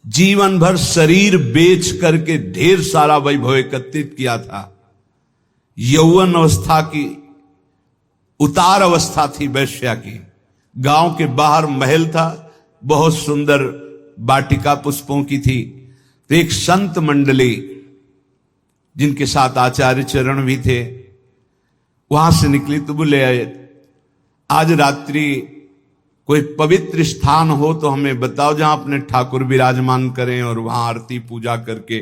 जीवन भर शरीर बेच करके ढेर सारा वैभव एकत्रित किया था। यौवन अवस्था की उतार अवस्था थी वैश्या की। गांव के बाहर महल था, बहुत सुंदर वाटिका पुष्पों की थी। तो एक संत मंडली जिनके साथ आचार्य चरण भी थे, वहां से निकली तो बोले आज रात्रि कोई पवित्र स्थान हो तो हमें बताओ जहां अपने ठाकुर विराजमान करें और वहां आरती पूजा करके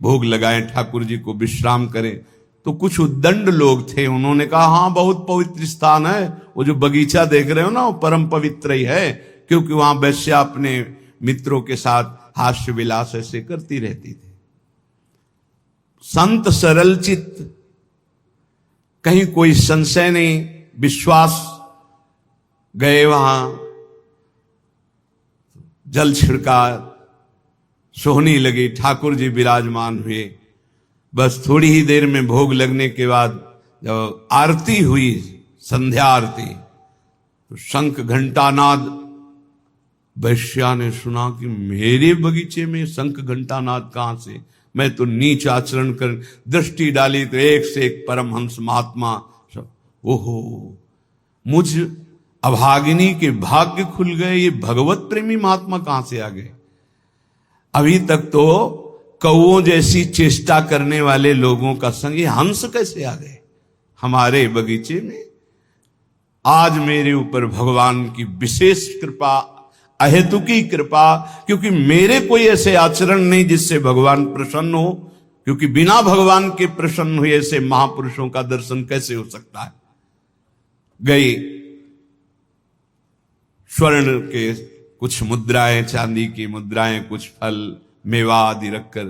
भोग लगाएं, ठाकुर जी को विश्राम करें। तो कुछ उद्दंड लोग थे, उन्होंने कहा हाँ बहुत पवित्र स्थान है, वो जो बगीचा देख रहे हो ना वो परम पवित्र ही है, क्योंकि वहां वैश्या अपने मित्रों के साथ हास्य विलास ऐसे करती रहती थी। संत सरल चित्त, कहीं कोई संशय नहीं, विश्वास, गए वहां, जल छिड़का, सोहनी लगी, ठाकुर जी विराजमान हुए। बस थोड़ी ही देर में भोग लगने के बाद जब आरती हुई, संध्या आरती, तो शंख घंटा नाद, वैश्या ने सुना कि मेरे बगीचे में शंख घंटा नाद कहां से, मैं तो नीच आचरण कर दृष्टि डाली तो एक से एक परमहंस महात्मा। ओहो, मुझ अभागिनी के भाग्य खुल गए, ये भगवत प्रेमी महात्मा कहां से आ गए। अभी तक तो कौओं जैसी चेष्टा करने वाले लोगों का संग ये हंस कैसे आ गए हमारे बगीचे में। आज मेरे ऊपर भगवान की विशेष कृपा, अहेतुकी कृपा, क्योंकि मेरे कोई ऐसे आचरण नहीं जिससे भगवान प्रसन्न हो, क्योंकि बिना भगवान के प्रसन्न हुए ऐसे महापुरुषों का दर्शन कैसे हो सकता है। गई स्वर्ण के कुछ मुद्राएं, चांदी की मुद्राएं, कुछ फल मेवा आदि रखकर,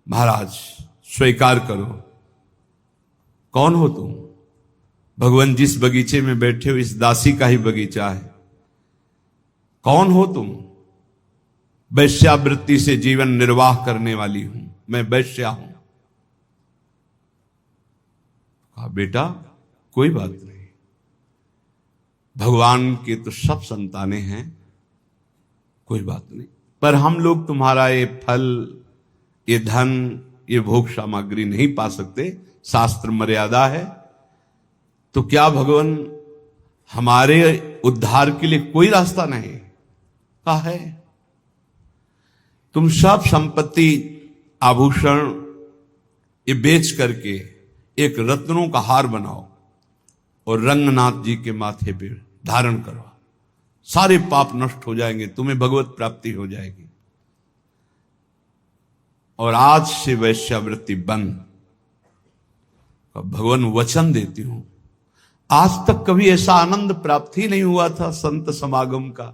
महाराज स्वीकार करो। कौन हो तुम? भगवान जिस बगीचे में बैठे हो इस दासी का ही बगीचा है। कौन हो तुम? वैश्यावृत्ति से जीवन निर्वाह करने वाली हूं, मैं वैश्या हूं। कहा बेटा कोई बात नहीं, भगवान के तो सब संतानें हैं, कोई बात नहीं, पर हम लोग तुम्हारा ये फल, ये धन, ये भोग सामग्री नहीं पा सकते, शास्त्र मर्यादा है। तो क्या भगवान हमारे उद्धार के लिए कोई रास्ता नहीं? कहा है, तुम सब संपत्ति, आभूषण ये बेच करके एक रत्नों का हार बनाओ और रंगनाथ जी के माथे पे धारण करो, सारे पाप नष्ट हो जाएंगे, तुम्हें भगवत प्राप्ति हो जाएगी। और आज से वैश्यावृत्ति बंद। भगवान वचन देती हूं, आज तक कभी ऐसा आनंद प्राप्त ही नहीं हुआ था संत समागम का।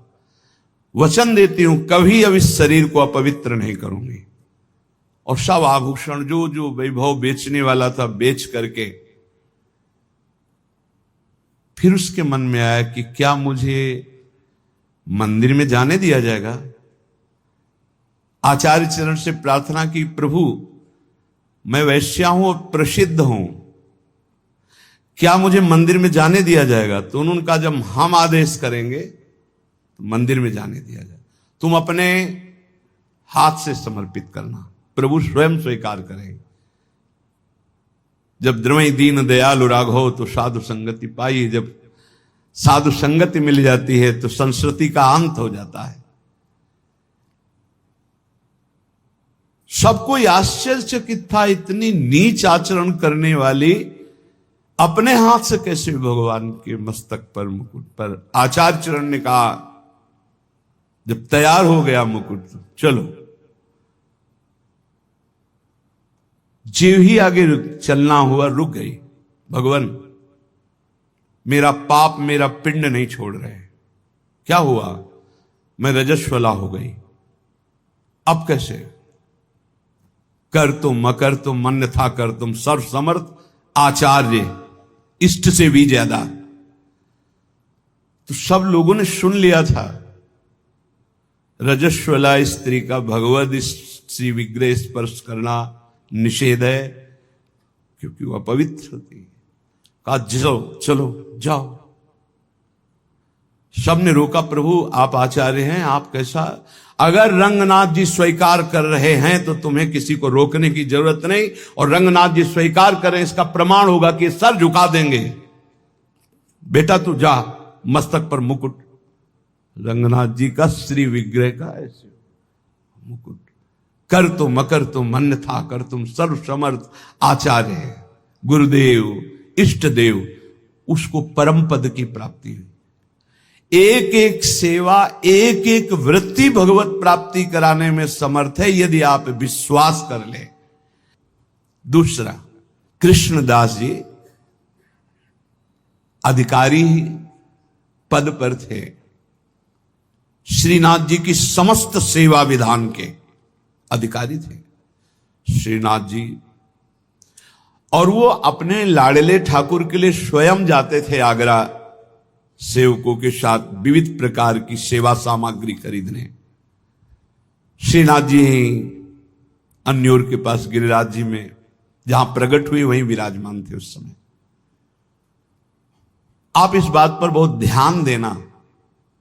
वचन देती हूं कभी अब इस शरीर को अपवित्र नहीं करूंगी। और सब आभूषण जो जो वैभव बेचने वाला था बेच करके, फिर उसके मन में आया कि क्या मुझे मंदिर में जाने दिया जाएगा। आचार्य चरण से प्रार्थना की, प्रभु मैं वैश्या हूं और प्रसिद्ध हूं, क्या मुझे मंदिर में जाने दिया जाएगा? तो उन्होंने कहा जब हम आदेश करेंगे तो मंदिर में जाने दिया जाए, तुम अपने हाथ से समर्पित करना, प्रभु स्वयं स्वीकार करेंगे। जब द्रवई दीन दयालु राघव तो साधु संगति पाई, जब साधु संगति मिल जाती है तो संस्कृति का अंत हो जाता है। सबको आश्चर्यचकित था, इतनी नीच आचरण करने वाली अपने हाथ से कैसे भगवान के मस्तक पर, मुकुट पर। आचार्य चरण ने कहा जब तैयार हो गया मुकुट, चलो। जीव ही आगे चलना हुआ, रुक गई। भगवान मेरा पाप, मेरा पिंड नहीं छोड़ रहे, क्या हुआ? मैं रजस्वला हो गई, अब कैसे? कर तुम मकर तुम मन था कर तुम, सर्व समर्थ आचार्य, इष्ट से भी ज्यादा। तो सब लोगों ने सुन लिया था, रजस्वला स्त्री का भगवद श्री विग्रह स्पर्श करना निषेध है, क्योंकि वह पवित्र होती है। कहा चलो चलो जाओ। सबने रोका, प्रभु आप आचार्य हैं, आप कैसा? अगर रंगनाथ जी स्वीकार कर रहे हैं तो तुम्हें किसी को रोकने की जरूरत नहीं, और रंगनाथ जी स्वीकार करें इसका प्रमाण होगा कि सर झुका देंगे। बेटा तू जा, मस्तक पर मुकुट, रंगनाथ जी का श्री विग्रह का ऐसे मुकुट, कर तुम मकर तुम अन्यथा कर तुम सर्व समर्थ आचार्य गुरुदेव इष्ट देव, उसको परम पद की प्राप्ति हुई। एक एक सेवा, एक एक वृत्ति भगवत प्राप्ति कराने में समर्थ है यदि आप विश्वास कर ले। दूसरा, कृष्णदास जी अधिकारी पद पर थे, श्रीनाथ जी की समस्त सेवा विधान के अधिकारी थे श्रीनाथ जी, और वो अपने लाडले ठाकुर के लिए स्वयं जाते थे आगरा सेवकों के साथ विविध प्रकार की सेवा सामग्री खरीदने। श्रीनाथ जी अन्योर के पास गिरिराज जी में जहां प्रकट हुई वहीं विराजमान थे उस समय। आप इस बात पर बहुत ध्यान देना,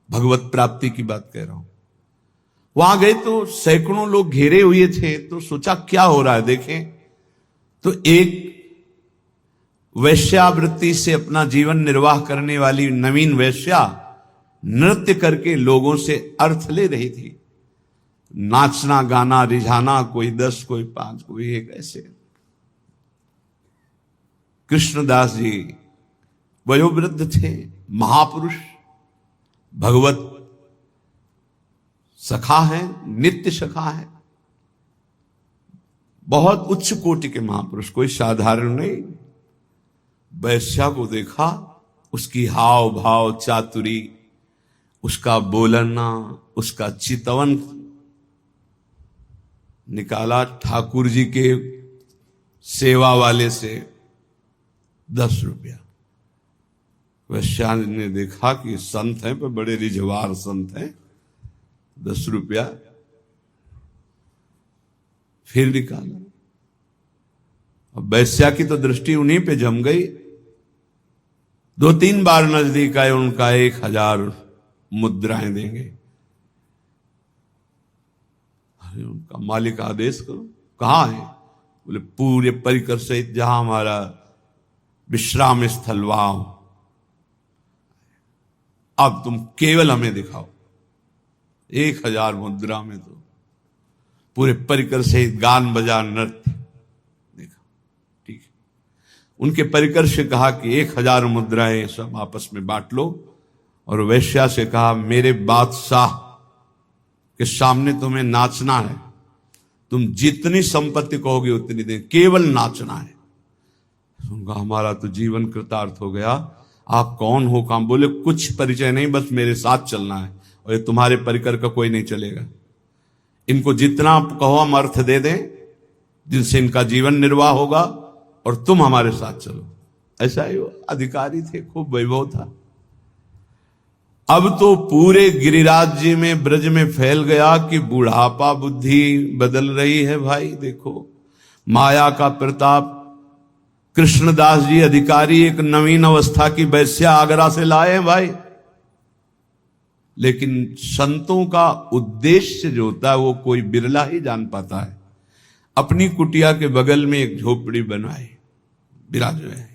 भगवत प्राप्ति की बात कह रहा हूं। वहां गए तो सैकड़ों लोग घेरे हुए थे, तो सोचा क्या हो रहा है देखें, तो एक वैश्यावृत्ति से अपना जीवन निर्वाह करने वाली नवीन वैश्या नृत्य करके लोगों से अर्थ ले रही थी। नाचना गाना रिझाना, कोई 10 कोई 5 कोई 1 ऐसे। कृष्णदास जी वयोवृद्ध थे, महापुरुष, भगवत सखा है, नित्य सखा है, बहुत उच्च कोटि के महापुरुष, कोई साधारण नहीं। वैश्या को देखा, उसकी हाव भाव चातुरी, उसका बोलना, उसका चितवन निकाला ठाकुर जी के सेवा वाले से 10 रुपया। वैश्या ने देखा कि संत हैं पर बड़े रिझवार संत हैं, 10 रुपया फिर निकाला। अब वैश्या की तो दृष्टि उन्हीं पे जम गई। 2-3 बार नजदीक आए, उनका 1000 मुद्राएं देंगे। अरे उनका मालिक आदेश करो, कहां है? बोले पूरे परिकर सहित जहां हमारा विश्राम स्थल वहां, अब तुम केवल हमें दिखाओ। 1000 मुद्रा में तो पूरे परिकर सहित गान बजा नृत्य देखा। ठीक है, उनके परिकर से कहा कि 1000 मुद्राएं सब आपस में बांट लो, और वैश्या से कहा मेरे बादशाह के सामने तुम्हें नाचना है, तुम जितनी संपत्ति कहोगे उतनी दें, केवल नाचना है। उनका हमारा तो जीवन कृतार्थ हो गया। आप कौन हो? काम बोले कुछ परिचय नहीं, बस मेरे साथ चलना है, और ये तुम्हारे परिकर का कोई नहीं चलेगा। इनको जितना कहो हम अर्थ दे दें, जिनसे इनका जीवन निर्वाह होगा, और तुम हमारे साथ चलो। ऐसा ही अधिकारी थे, खूब वैभव था। अब तो पूरे गिरिराज में ब्रज में फैल गया कि बुढ़ापा बुद्धि बदल रही है। भाई देखो माया का प्रताप। कृष्णदास जी अधिकारी एक नवीन अवस्था की वैश्या आगरा से लाए हैं भाई, लेकिन संतों का उद्देश्य जो होता है वो कोई बिरला ही जान पाता है। अपनी कुटिया के बगल में एक झोपड़ी बनवाई, विराज है,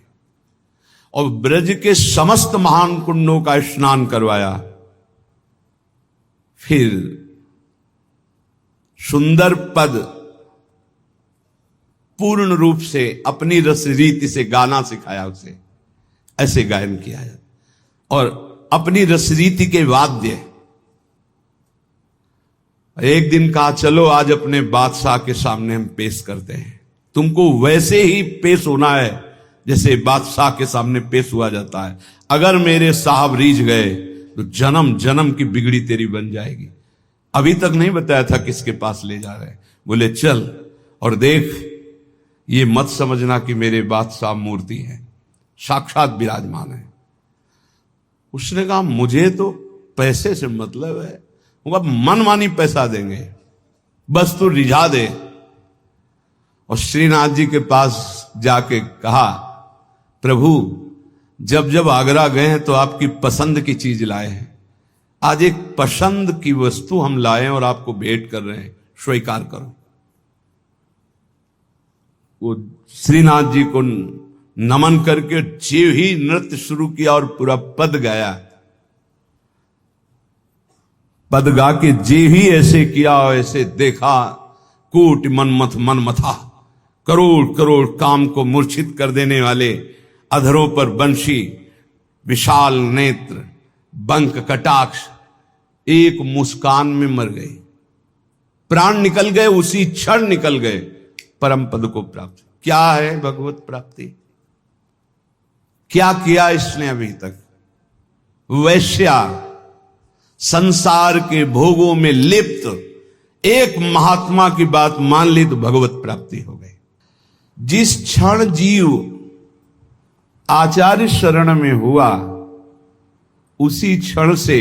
और ब्रज के समस्त महान कुंडों का स्नान करवाया। फिर सुंदर पद पूर्ण रूप से अपनी रस रीति से गाना सिखाया, उसे ऐसे गायन किया है, और अपनी रस रीति के वाद्य। एक दिन कहा चलो आज अपने बादशाह के सामने हम पेश करते हैं। तुमको वैसे ही पेश होना है जैसे बादशाह के सामने पेश हुआ जाता है। अगर मेरे साहब रीझ गए तो जन्म जन्म की बिगड़ी तेरी बन जाएगी। अभी तक नहीं बताया था किसके पास ले जा रहे। बोले चल और देख, ये मत समझना कि मेरे बादशाह मूर्ति है, साक्षात विराजमान है। उसने कहा मुझे तो पैसे से मतलब है, मनमानी पैसा देंगे, बस तू रिझा दे। और श्रीनाथ जी के पास जाके कहा प्रभु जब जब आगरा गए हैं तो आपकी पसंद की चीज लाए हैं, आज एक पसंद की वस्तु हम लाए और आपको भेंट कर रहे हैं, स्वीकार करो। वो श्रीनाथ जी को नमन करके जीव ही नृत्य शुरू किया और पूरा पद गाया। पद गा के जीव ही ऐसे किया, ऐसे देखा, कूट मन मथा, करोड़ करोड़ काम को मूर्छित कर देने वाले अधरों पर बंशी, विशाल नेत्र, बंक कटाक्ष, एक मुस्कान में मर गए, प्राण निकल गए, उसी क्षण निकल गए, परम पद को प्राप्त। क्या है भगवत प्राप्ति? क्या किया इसने अभी तक? वैश्या, संसार के भोगों में लिप्त एक महात्मा की बात मान ली तो भगवत प्राप्ति हो गई। जिस क्षण जीव आचार्य शरण में हुआ, उसी क्षण से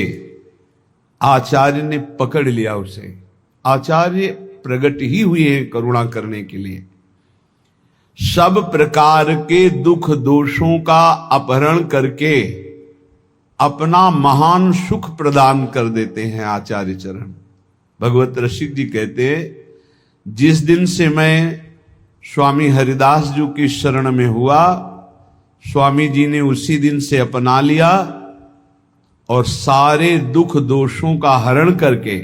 आचार्य ने पकड़ लिया उसे। आचार्य प्रकट ही हुए हैं करुणा करने के लिए। सब प्रकार के दुख दोषों का अपहरण करके अपना महान सुख प्रदान कर देते हैं आचार्य चरण। भगवत रसिक जी कहते हैं, जिस दिन से मैं स्वामी हरिदास जी की शरण में हुआ, स्वामी जी ने उसी दिन से अपना लिया और सारे दुख दोषों का हरण करके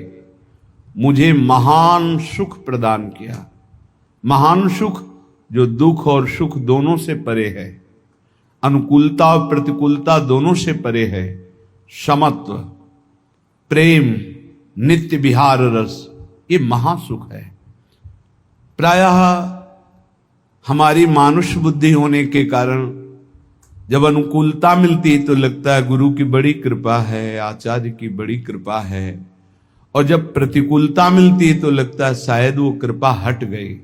मुझे महान सुख प्रदान किया। महान सुख जो दुख और सुख दोनों से परे है, अनुकूलता और प्रतिकूलता दोनों से परे है, समत्व, प्रेम, नित्य विहार रस, ये महासुख है। प्रायः हमारी मानुष बुद्धि होने के कारण जब अनुकूलता मिलती है तो लगता है गुरु की बड़ी कृपा है, आचार्य की बड़ी कृपा है, और जब प्रतिकूलता मिलती है तो लगता है शायद वो कृपा हट गई।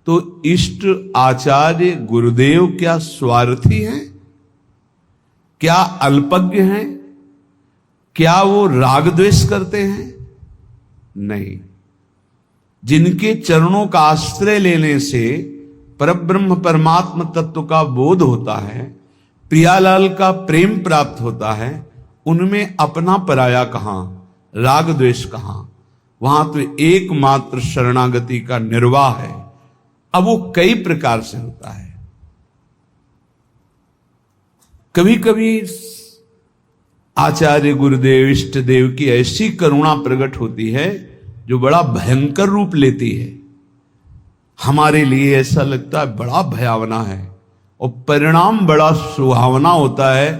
तो इष्ट आचार्य गुरुदेव क्या स्वार्थी हैं? क्या अल्पज्ञ हैं? क्या वो राग द्वेष करते हैं? नहीं। जिनके चरणों का आश्रय लेने से परब्रह्म परमात्म तत्व का बोध होता है, प्रियालाल का प्रेम प्राप्त होता है, उनमें अपना पराया कहां, राग द्वेष कहां? वहां तो एकमात्र शरणागति का निर्वाह है। अब वो कई प्रकार से होता है। कभी कभी आचार्य गुरुदेव इष्ट देव की ऐसी करुणा प्रकट होती है जो बड़ा भयंकर रूप लेती है। हमारे लिए ऐसा लगता है बड़ा भयावना है, और परिणाम बड़ा सुहावना होता है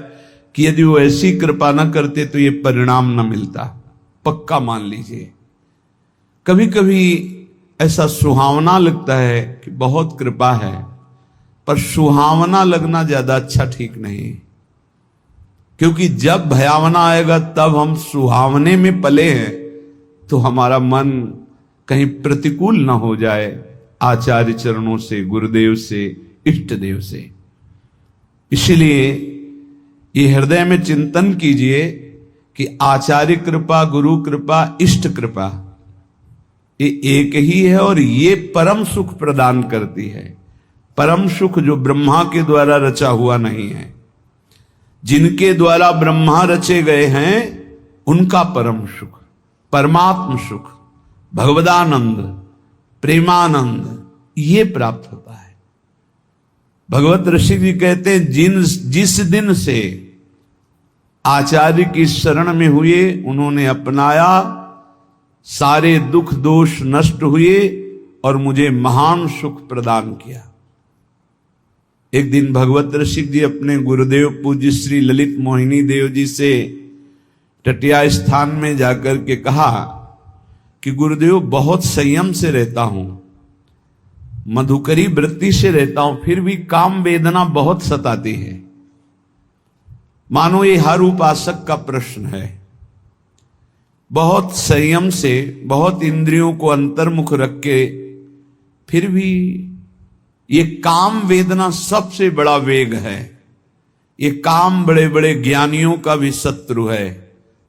कि यदि वो ऐसी कृपा न करते तो ये परिणाम न मिलता। पक्का मान लीजिए, कभी कभी ऐसा सुहावना लगता है कि बहुत कृपा है, पर सुहावना लगना ज्यादा अच्छा ठीक नहीं, क्योंकि जब भयावना आएगा तब हम सुहावने में पले हैं तो हमारा मन कहीं प्रतिकूल न हो जाए आचार्य चरणों से, गुरुदेव से, इष्ट देव से। इसलिए ये हृदय में चिंतन कीजिए कि आचार्य कृपा, गुरु कृपा, इष्ट कृपा ये एक ही है, और ये परम सुख प्रदान करती है। परम सुख जो ब्रह्मा के द्वारा रचा हुआ नहीं है। जिनके द्वारा ब्रह्मा रचे गए हैं उनका परम सुख, परमात्म सुख, भगवदानंद, प्रेमानंद, ये प्राप्त होता है। भगवत ऋषि जी कहते हैं, जिस दिन से आचार्य की शरण में हुए, उन्होंने अपनाया, सारे दुख दोष नष्ट हुए और मुझे महान सुख प्रदान किया। एक दिन भगवत ऋषि जी अपने गुरुदेव पूज्य श्री ललित मोहिनी देव जी से टटिया स्थान में जाकर के कहा कि गुरुदेव बहुत संयम से रहता हूं, मधुकरी वृत्ति से रहता हूं, फिर भी काम वेदना बहुत सताती है। मानो ये हर उपासक का प्रश्न है। बहुत संयम से, बहुत इंद्रियों को अंतर्मुख रख के, फिर भी ये काम वेदना सबसे बड़ा वेग है। ये काम बड़े बड़े ज्ञानियों का भी शत्रु है।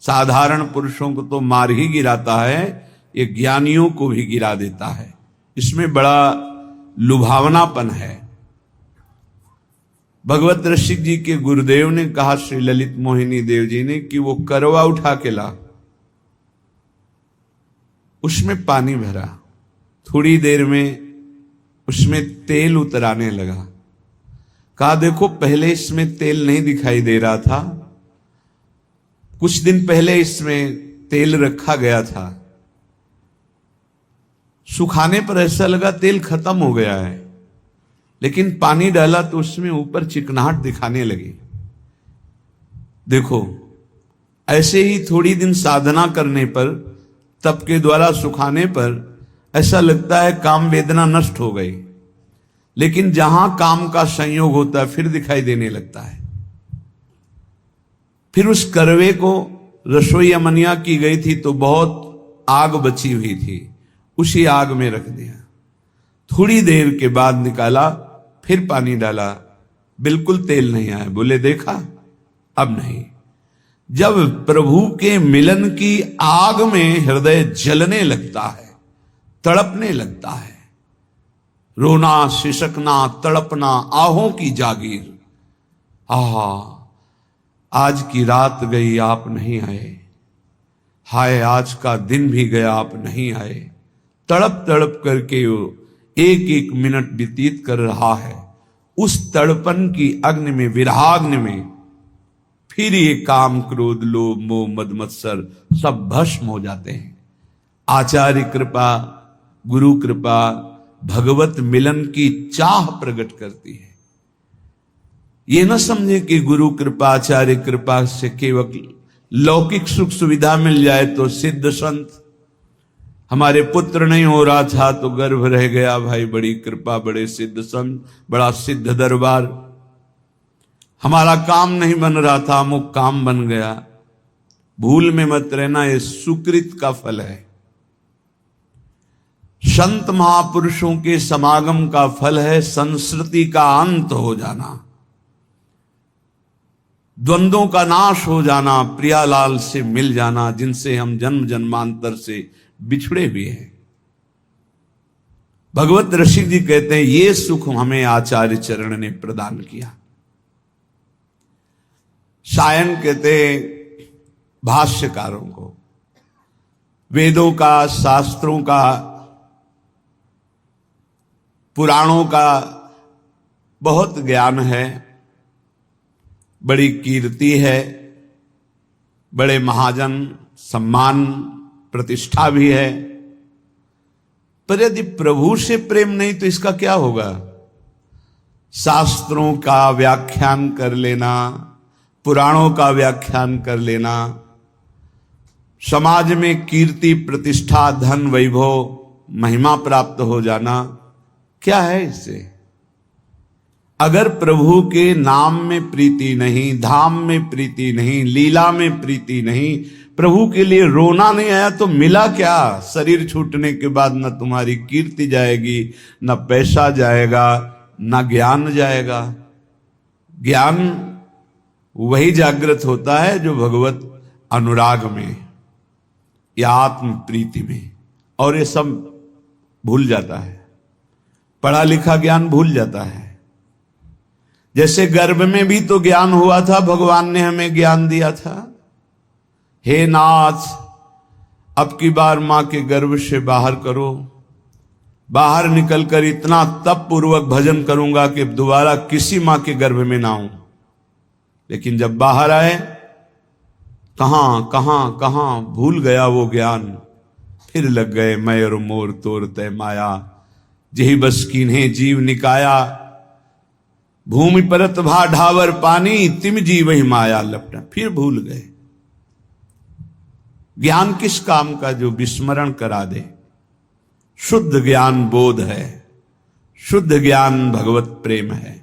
साधारण पुरुषों को तो मार ही गिराता है, ये ज्ञानियों को भी गिरा देता है। इसमें बड़ा लुभावनापन है। भगवत रसिक जी के गुरुदेव ने कहा श्री ललित मोहिनी देव जी ने कि वो करवा उठा के ला, उसमें पानी भरा, थोड़ी देर में उसमें तेल उतराने लगा। कहा देखो पहले इसमें तेल नहीं दिखाई दे रहा था, कुछ दिन पहले इसमें तेल रखा गया था, सुखाने पर ऐसा लगा तेल खत्म हो गया है, लेकिन पानी डाला तो उसमें ऊपर चिकनाहट दिखाने लगी। देखो ऐसे ही थोड़ी दिन साधना करने पर, तप के द्वारा सुखाने पर ऐसा लगता है काम वेदना नष्ट हो गई, लेकिन जहां काम का संयोग होता है फिर दिखाई देने लगता है। फिर उस करवे को रसोई अमनिया की गई थी तो बहुत आग बची हुई थी, उसी आग में रख दिया। थोड़ी देर के बाद निकाला, फिर पानी डाला, बिल्कुल तेल नहीं आया। बोले देखा अब नहीं। जब प्रभु के मिलन की आग में हृदय जलने लगता है, तड़पने लगता है, रोना सिसकना तड़पना आहों की जागीर, आहा आज की रात गई आप नहीं आए, हाय आज का दिन भी गया आप नहीं आए। तड़प तड़प करके वो एक एक मिनट व्यतीत कर रहा है। उस तड़पन की अग्नि में, विराग्नि में फिर ये काम क्रोध लोभ मोह मद मत्सर सब भस्म हो जाते हैं। आचार्य कृपा, गुरु कृपा भगवत मिलन की चाह प्रकट करती है। ये न समझे कि गुरु कृपा आचार्य कृपा से केवल लौकिक सुख सुविधा मिल जाए तो सिद्ध संत, हमारे पुत्र नहीं हो रहा था तो गर्भ रह गया, भाई बड़ी कृपा, बड़े सिद्ध संत, बड़ा सिद्ध दरबार, हमारा काम नहीं बन रहा था अमुक काम बन गया। भूल में मत रहना, ये सुकृत का फल है। संत महापुरुषों के समागम का फल है संस्कृति का अंत हो जाना, द्वंद्वों का नाश हो जाना, प्रियालाल से मिल जाना जिनसे हम जन्म जन्मांतर से बिछड़े हुए हैं। भगवत रसिक जी कहते हैं ये सुख हमें आचार्य चरण ने प्रदान किया। सायन कहते हैं भाष्यकारों को, वेदों का, शास्त्रों का, पुराणों का बहुत ज्ञान है, बड़ी कीर्ति है, बड़े महाजन सम्मान प्रतिष्ठा भी है, पर यदि प्रभु से प्रेम नहीं तो इसका क्या होगा? शास्त्रों का व्याख्यान कर लेना, पुराणों का व्याख्यान कर लेना, समाज में कीर्ति प्रतिष्ठा धन वैभव महिमा प्राप्त हो जाना, क्या है इससे? अगर प्रभु के नाम में प्रीति नहीं, धाम में प्रीति नहीं, लीला में प्रीति नहीं, प्रभु के लिए रोना नहीं आया तो मिला क्या? शरीर छूटने के बाद न तुम्हारी कीर्ति जाएगी, न पैसा जाएगा, न ज्ञान जाएगा। ज्ञान वही जागृत होता है जो भगवत अनुराग में या आत्म प्रीति में, और ये सब भूल जाता है, पढ़ा लिखा ज्ञान भूल जाता है। जैसे गर्भ में भी तो ज्ञान हुआ था, भगवान ने हमें ज्ञान दिया था, हे नाथ अब की बार मां के गर्भ से बाहर करो, बाहर निकलकर इतना तप पूर्वक भजन करूंगा कि दोबारा किसी मां के गर्भ में ना आऊं। लेकिन जब बाहर आए कहां कहां कहां भूल गया वो ज्ञान, फिर लग गए मैं और मोर तोर तय माया, जेहि बस कीन्हे जीव निकाया, भूमि परत भा ढावर पानी, तिम जी वही माया लपटा। फिर भूल गए। ज्ञान किस काम का? जो विस्मरण करा दे। शुद्ध ज्ञान बोध है, शुद्ध ज्ञान भगवत प्रेम है।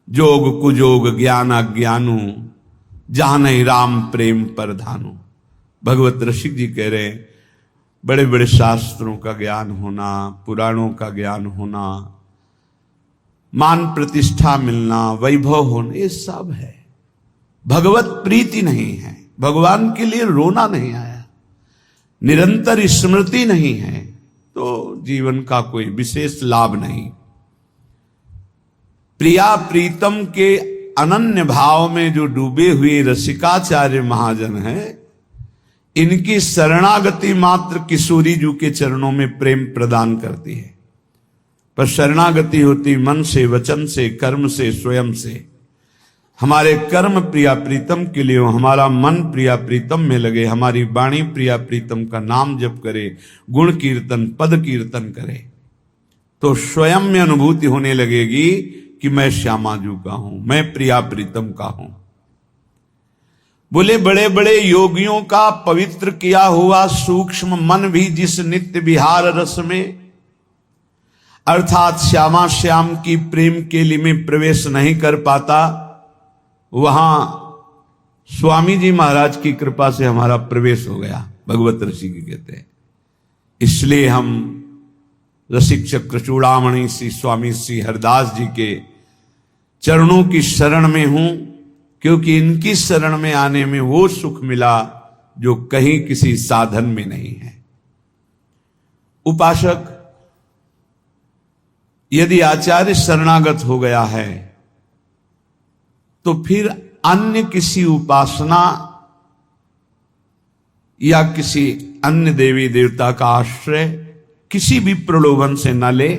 जोग कुजोग ज्ञान अज्ञानु, जहां नहीं राम प्रेम परधानु। भगवत रसिक जी कह रहे हैं बड़े बड़े शास्त्रों का ज्ञान होना, पुराणों का ज्ञान होना, मान प्रतिष्ठा मिलना, वैभव होना, ये सब है, भगवत प्रीति नहीं है, भगवान के लिए रोना नहीं आया, निरंतर स्मृति नहीं है, तो जीवन का कोई विशेष लाभ नहीं। प्रिया प्रीतम के अनन्य भाव में जो डूबे हुए रसिकाचार्य महाजन हैं, इनकी शरणागति मात्र किशोरी जी के चरणों में प्रेम प्रदान करती है। पर शरणागति होती मन से, वचन से, कर्म से, स्वयं से। हमारे कर्म प्रिया प्रीतम के लिए हो, हमारा मन प्रिया प्रीतम में लगे, हमारी वाणी प्रिया प्रीतम का नाम जप करे, गुण कीर्तन पद कीर्तन करे, तो स्वयं में अनुभूति होने लगेगी कि मैं श्यामाजू का हूं, मैं प्रिया प्रीतम का हूं। बोले बड़े बड़े योगियों का पवित्र किया हुआ सूक्ष्म मन भी जिस नित्य विहार रस में अर्थात श्यामा श्याम की प्रेम केली में प्रवेश नहीं कर पाता, वहां स्वामी जी महाराज की कृपा से हमारा प्रवेश हो गया, भगवत ऋषि की कहते हैं। इसलिए हम रसिक चक्र चूड़ामणि श्री स्वामी श्री हरदास जी के चरणों की शरण में हूं, क्योंकि इनकी शरण में आने में वो सुख मिला जो कहीं किसी साधन में नहीं है। उपासक यदि आचार्य शरणागत हो गया है तो फिर अन्य किसी उपासना या किसी अन्य देवी देवता का आश्रय किसी भी प्रलोभन से न ले,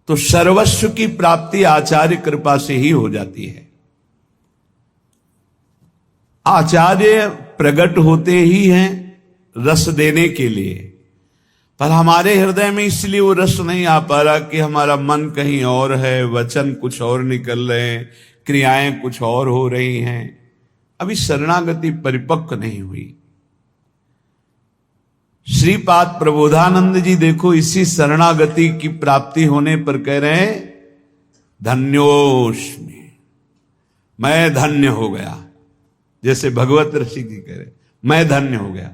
तो सर्वस्व की प्राप्ति आचार्य कृपा से ही हो जाती है। आचार्य प्रकट होते ही हैं रस देने के लिए, पर हमारे हृदय में इसलिए वो रस नहीं आ पा रहा कि हमारा मन कहीं और है, वचन कुछ और निकल रहे हैं, क्रियाएं कुछ और हो रही हैं, अभी शरणागति परिपक्व नहीं हुई। श्रीपाद प्रबोधानंद जी देखो इसी शरणागति की प्राप्ति होने पर कह रहे हैं धन्योस्मि, मैं धन्य हो गया। जैसे भगवत ऋषि जी कह रहे मैं धन्य हो गया।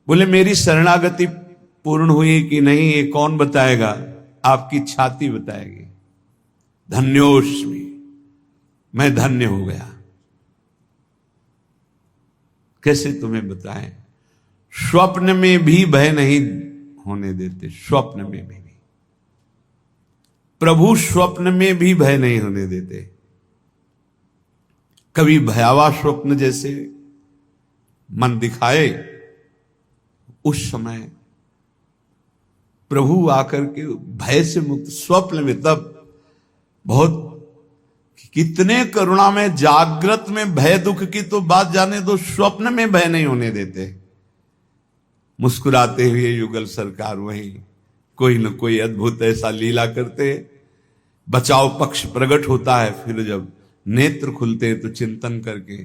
बोले मेरी शरणागति पूर्ण हुई कि नहीं ये कौन बताएगा, आपकी छाती बताएगी। धन्योस्मि, मैं धन्य हो गया। कैसे तुम्हें बताएं? स्वप्न में भी भय नहीं होने देते, स्वप्न में भी प्रभु स्वप्न में भी भय नहीं होने देते। कभी भयावह स्वप्न जैसे मन दिखाए, उस समय प्रभु आकर के भय से मुक्त, स्वप्न में तब बहुत कितने करुणा में, जागृत में भय दुख की तो बात जाने दो, स्वप्न में भय नहीं होने देते। मुस्कुराते हुए युगल सरकार वही कोई न कोई अद्भुत ऐसा लीला करते, बचाव पक्ष प्रकट होता है, फिर जब नेत्र खुलते तो चिंतन करके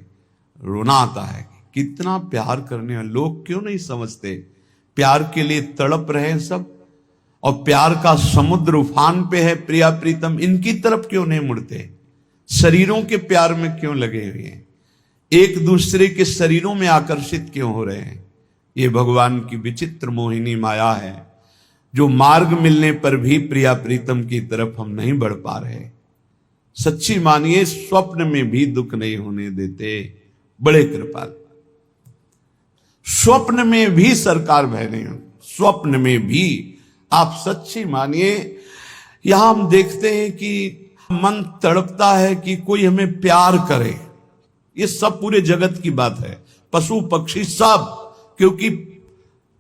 रोना आता है। कितना प्यार करने वाले लोग क्यों नहीं समझते, प्यार के लिए तड़प रहे सब, और प्यार का समुद्र उफान पे है प्रिया प्रीतम, इनकी तरफ क्यों नहीं मुड़ते? शरीरों के प्यार में क्यों लगे हुए हैं? एक दूसरे के शरीरों में आकर्षित क्यों हो रहे हैं? ये भगवान की विचित्र मोहिनी माया है, जो मार्ग मिलने पर भी प्रिया प्रीतम की तरफ हम नहीं बढ़ पा रहे। सच्ची मानिए स्वप्न में भी दुख नहीं होने देते, बड़े कृपाल। स्वप्न में भी सरकार भय नहीं हो, स्वप्न में भी आप सच्ची मानिए। यहां हम देखते हैं कि मन तड़पता है कि कोई हमें प्यार करे, ये सब पूरे जगत की बात है, पशु पक्षी सब, क्योंकि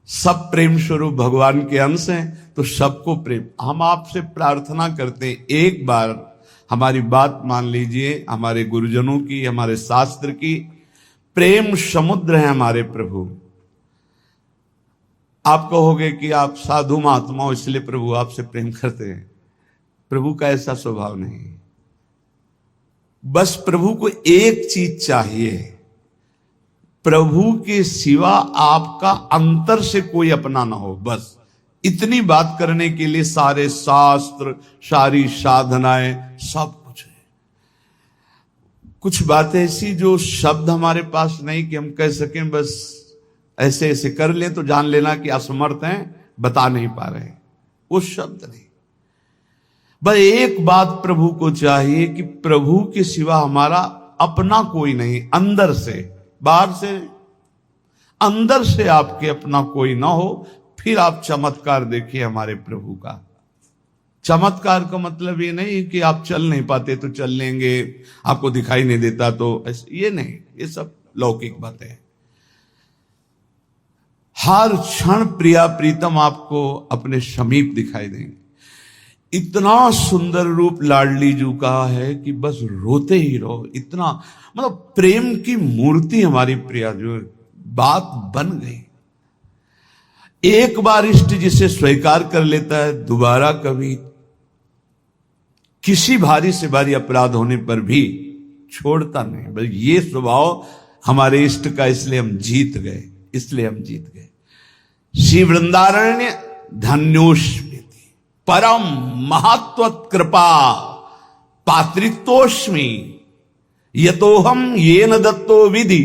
सब प्रेम स्वरूप भगवान के अंश हैं, तो सबको प्रेम। हम आपसे प्रार्थना करते हैं, एक बार हमारी बात मान लीजिए, हमारे गुरुजनों की, हमारे शास्त्र की, प्रेम समुद्र है हमारे प्रभु। आप कहोगे कि आप साधु महात्मा हो इसलिए प्रभु आपसे प्रेम करते हैं, प्रभु का ऐसा स्वभाव नहीं। बस प्रभु को एक चीज चाहिए, प्रभु के सिवा आपका अंतर से कोई अपना ना हो, बस इतनी बात करने के लिए सारे शास्त्र, सारी साधनाएं, सब कुछ है। कुछ बातें ऐसी जो शब्द हमारे पास नहीं कि हम कह सकें, बस ऐसे ऐसे कर लें तो जान लेना कि असमर्थ हैं, बता नहीं पा रहे, वो शब्द नहीं। बस एक बात प्रभु को चाहिए कि प्रभु के सिवा हमारा अपना कोई नहीं, अंदर से, बाहर से, अंदर से आपके अपना कोई ना हो, फिर आप चमत्कार देखिए हमारे प्रभु का। चमत्कार का मतलब ये नहीं कि आप चल नहीं पाते तो चल लेंगे, आपको दिखाई नहीं देता तो ये नहीं, ये सब लौकिक बातें हैं। हर क्षण प्रिया प्रीतम आपको अपने समीप दिखाई देंगे। इतना सुंदर रूप लाडली जू का है कि बस रोते ही रहो। इतना मतलब प्रेम की मूर्ति हमारी प्रिया जो, बात बन गई। एक बार इष्ट जिसे स्वीकार कर लेता है, दोबारा कभी किसी भारी से भारी अपराध होने पर भी छोड़ता नहीं। बस ये स्वभाव हमारे इष्ट का, इसलिए हम जीत गए, इसलिए हम जीत गए। श्री वृंदारण्य धन्योस्मि परम महत्व कृपा पात्रित्वोस्मि यतोहम येन दत्तो विधि